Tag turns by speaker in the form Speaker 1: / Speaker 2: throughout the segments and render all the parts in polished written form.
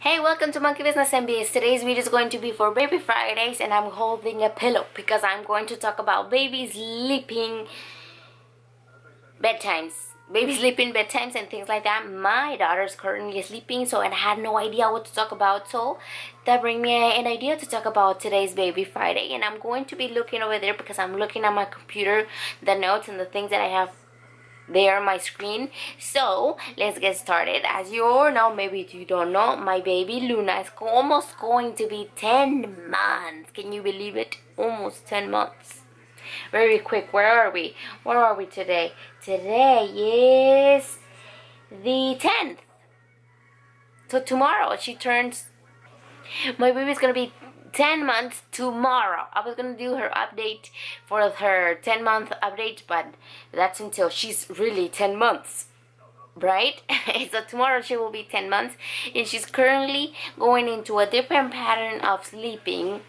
Speaker 1: Hey, welcome to Monkey Business MBS. Today's video is going to be for Baby Fridays, and I'm holding a pillow because I'm going to talk about baby sleeping bedtimes and things like that. My daughter's currently sleeping, so and I had no idea what to talk about, so that bring me an idea to talk about today's Baby Friday. And I'm going to be looking over there because I'm looking at my computer, the notes and the things that I have there on my screen. So let's get started. As you all know, maybe you don't know, my baby Luna is almost going to be 10 months. Can you believe it? Almost 10 months. Very quick. Where are we today? Today is the 10th. So tomorrow she turns, my baby's gonna be 10 months tomorrow. I was gonna do her update for her 10-month update, but that's until she's really 10 months, right? So tomorrow she will be 10 months, and she's currently going into a different pattern of sleeping.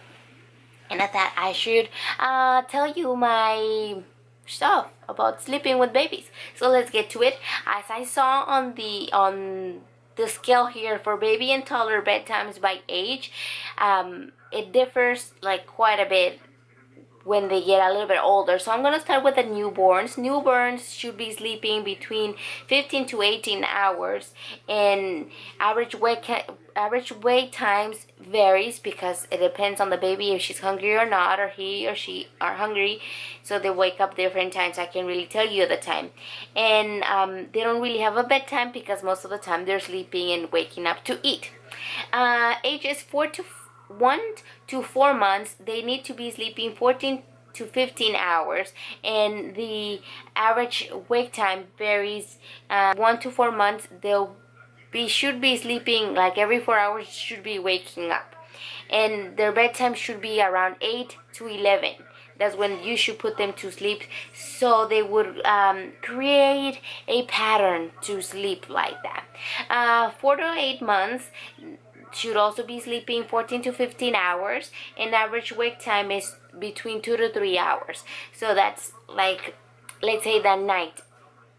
Speaker 1: And I thought I should tell you my stuff about sleeping with babies. So let's get to it. As I saw on the scale here for baby and toddler bedtimes by age, it differs like quite a bit when they get a little bit older. So I'm going to start with the newborns. Newborns should be sleeping between 15 to 18 hours, and average wake times varies because it depends on the baby if she's hungry or not, or he or she are hungry, so they wake up different times. I can really tell you the time. And they don't really have a bedtime because most of the time they're sleeping and waking up to eat. Ages 1 to 4 months, they need to be sleeping 14 to 15 hours, and the average wake time varies. 1 to 4 months, should be sleeping like every 4 hours, should be waking up, and their bedtime should be around 8 to 11. That's when you should put them to sleep, so they would create a pattern to sleep like that. 4 to 8 months should also be sleeping 14 to 15 hours, and average wake time is between 2 to 3 hours. So that's like, let's say that night,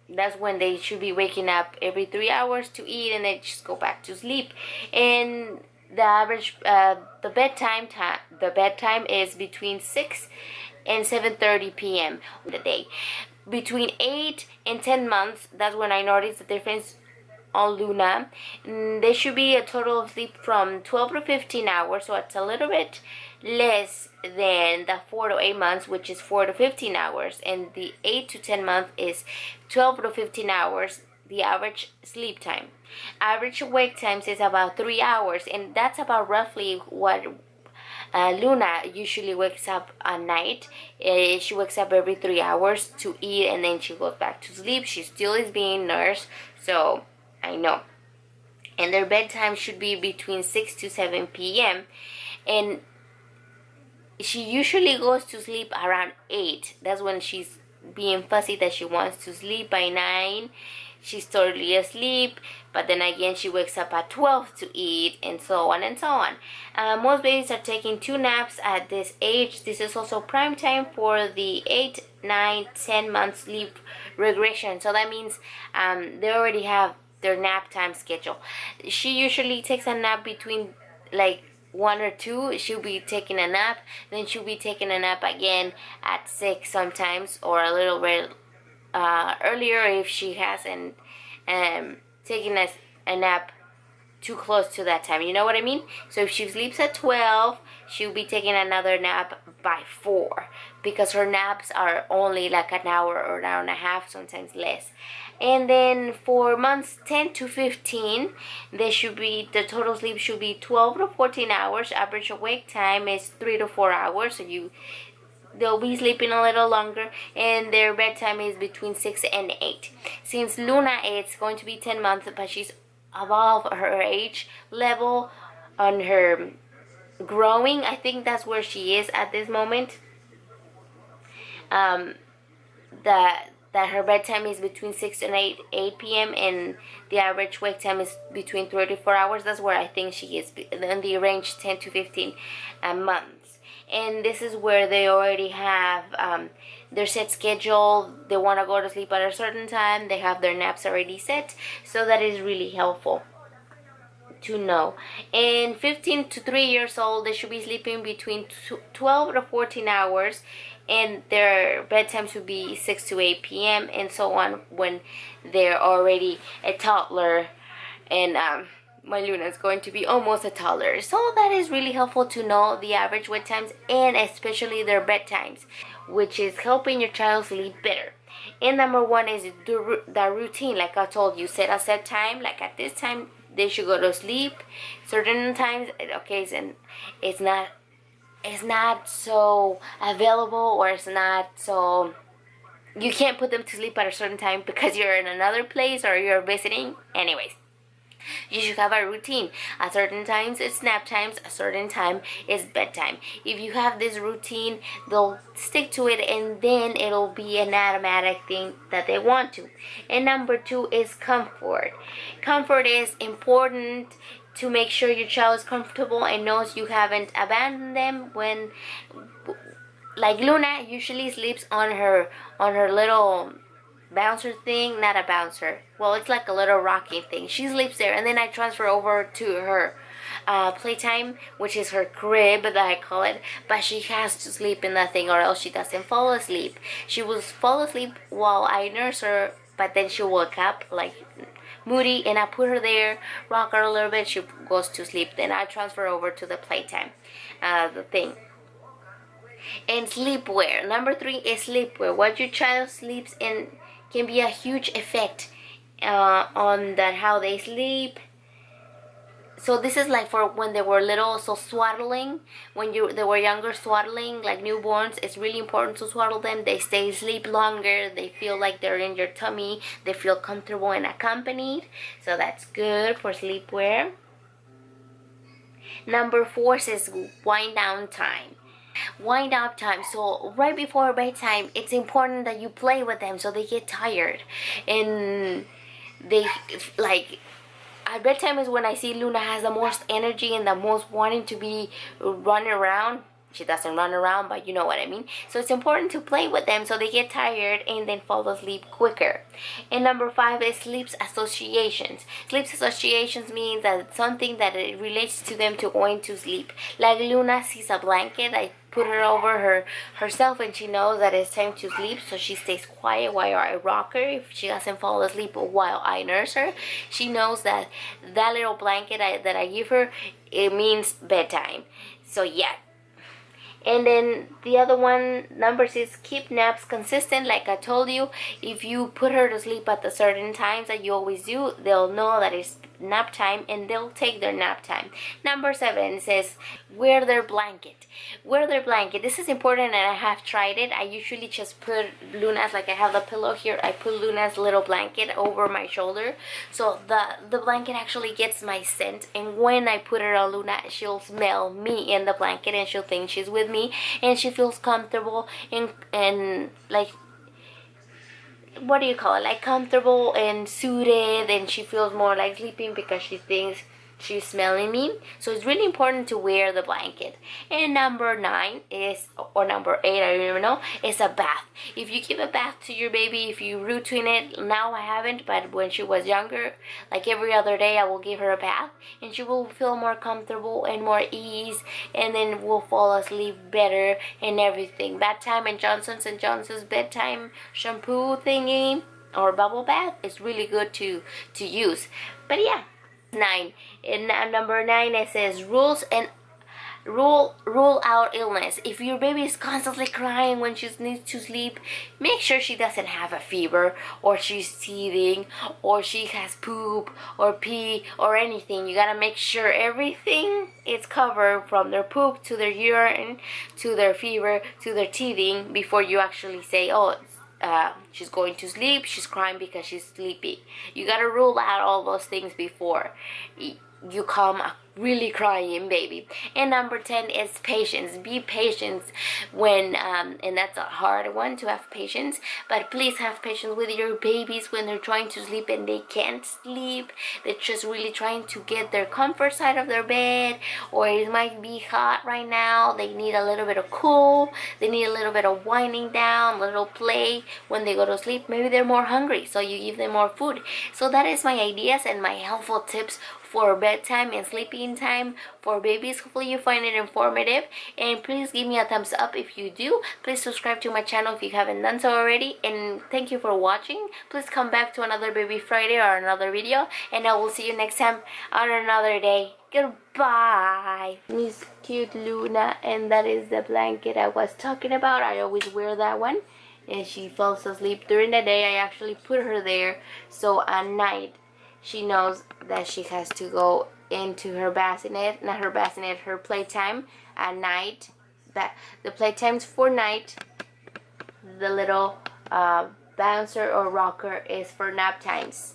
Speaker 1: that's when they should be waking up every 3 hours to eat and then just go back to sleep. And the average the bedtime is between 6 and 7:30 p.m. the day. Between 8 and 10 months, that's when I noticed the difference on Luna. They should be a total of sleep from 12 to 15 hours, so it's a little bit less than the 4 to 8 months, which is 4 to 15 hours, and the 8 to 10 month is 12 to 15 hours, the average sleep time. Average wake times is about 3 hours, and that's about roughly what Luna usually wakes up at night. She wakes up every 3 hours to eat, and then she goes back to sleep. She still is being nursed, so I know. And their bedtime should be between 6 to 7 p.m. And she usually goes to sleep around 8. That's when she's being fussy that she wants to sleep. By 9, she's totally asleep. But then again, she wakes up at 12 to eat, and so on and so on. Most babies are taking 2 naps at this age. This is also prime time for the 8, 9, 10 month sleep regression. So that means they already have their nap time schedule. She usually takes a nap between like 1 or 2. She'll be taking a nap, then she'll be taking a nap again at 6 sometimes, or a little bit earlier if she hasn't taken a nap too close to that time. You know what I mean? So if she sleeps at 12, she'll be taking another nap by 4, because her naps are only like an hour or an hour and a half, sometimes less. And then for months 10 to 15, the total sleep should be 12 to 14 hours. Average awake time is 3 to 4 hours, so they'll be sleeping a little longer, and their bedtime is between 6 and 8. Since Luna is going to be 10 months, but she's above her age level on her growing, I think that's where she is at this moment. That her bedtime is between 6 and 8 p.m. and the average wake time is between 3 to 4 hours. That's where I think she is, in the range 10 to 15 months. And this is where they already have their set schedule. They want to go to sleep at a certain time. They have their naps already set, so that is really helpful to know. And 15 to 3 years old, they should be sleeping between 12 to 14 hours, and their bedtime should be 6 to 8 p.m. and so on when they're already a toddler. And my Luna is going to be almost a toddler. So that is really helpful to know the average wake times and especially their bedtimes, which is helping your child sleep better. And number one is the routine. Like I told you, set a set time. Like at this time, they should go to sleep. Certain times, okay, and it's not so available, or it's not so, you can't put them to sleep at a certain time because you're in another place or you're visiting. Anyways, you should have a routine. At certain times it's nap times, a certain time is bedtime. If you have this routine, they'll stick to it, and then it'll be an automatic thing that they want to. And number two is comfort. Comfort is important to make sure your child is comfortable and knows you haven't abandoned them. When, like Luna usually sleeps on her little bouncer thing, not a bouncer, well, it's like a little rocking thing. She sleeps there, and then I transfer over to her playtime, which is her crib that I call it, but she has to sleep in that thing or else she doesn't fall asleep. She will fall asleep while I nurse her, but then she'll wake up like moody, and I put her there, rock her a little bit, she goes to sleep, then I transfer over to the playtime the thing. And sleepwear. Number three is sleepwear. What your child sleeps in can be a huge effect on that how they sleep. So this is like for when they were little, so swaddling, when they were younger, swaddling, like newborns, it's really important to swaddle them. They stay asleep longer, they feel like they're in your tummy, they feel comfortable and accompanied, so that's good for sleepwear. Number four says wind down time. Wind up time. So right before bedtime, it's important that you play with them so they get tired, and they like at bedtime is when I see Luna has the most energy and the most wanting to be running around. She doesn't run around, but you know what I mean. So it's important to play with them so they get tired and then fall asleep quicker. And number five is sleep associations. Sleep associations means that it's something that it relates to them to going to sleep. Like Luna sees a blanket, I put her over herself, and she knows that it's time to sleep, so she stays quiet while I rock her. If she doesn't fall asleep while I nurse her, she knows that that little blanket that I give her, it means bedtime. So yeah. And then the other one, number six, keep naps consistent. Like I told you, if you put her to sleep at the certain times that you always do, they'll know that it's nap time and they'll take their nap time. Number seven says wear their blanket. Wear their blanket. This is important, and I have tried it. I usually just put Luna's, like I have the pillow here, I put Luna's little blanket over my shoulder, so the blanket actually gets my scent, and when I put her on Luna, she'll smell me in the blanket and she'll think she's with me, and she feels comfortable and like, what do you call it, like comfortable and suited, and she feels more like sleeping because she thinks she's smelling me. So it's really important to wear the blanket. And number nine is, or number eight, I don't even know, is a bath. If you give a bath to your baby, if you routine it, now I haven't, but when she was younger, like every other day I will give her a bath, and she will feel more comfortable and more ease, and then will fall asleep better and everything. That time in Johnson's & Johnson's bedtime shampoo thingy or bubble bath is really good to use. But yeah. 9. In number 9, it says rules and rule out illness. If your baby is constantly crying when she needs to sleep, make sure she doesn't have a fever, or she's teething, or she has poop or pee or anything. You gotta make sure everything is covered, from their poop to their urine to their fever to their teething, before you actually say, oh, she's going to sleep, she's crying because she's sleepy. You gotta rule out all those things before you come a really crying baby. And number 10 is patience. Be patient when and that's a hard one, to have patience, but please have patience with your babies when they're trying to sleep and they can't sleep. They're just really trying to get their comfort side of their bed, or it might be hot right now, they need a little bit of cool, they need a little bit of winding down, a little play when they go to sleep. Maybe they're more hungry, so you give them more food. So that is my ideas and my helpful tips for bedtime and sleeping time for babies. Hopefully you find it informative, and please give me a thumbs up if you do. Please subscribe to my channel if you haven't done so already, and thank you for watching. Please come back to another Baby Friday or another video, and I will see you next time on another day. Goodbye. Miss cute Luna, and that is the blanket I was talking about. I always wear that one, and she falls asleep during the day. I actually put her there so at night she knows that she has to go into her bassinet, not her bassinet, her playtime at night. That the playtimes for night, the little bouncer or rocker is for nap times.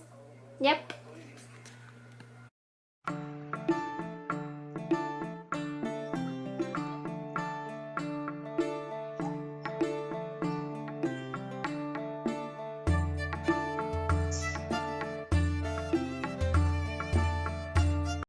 Speaker 1: Yep.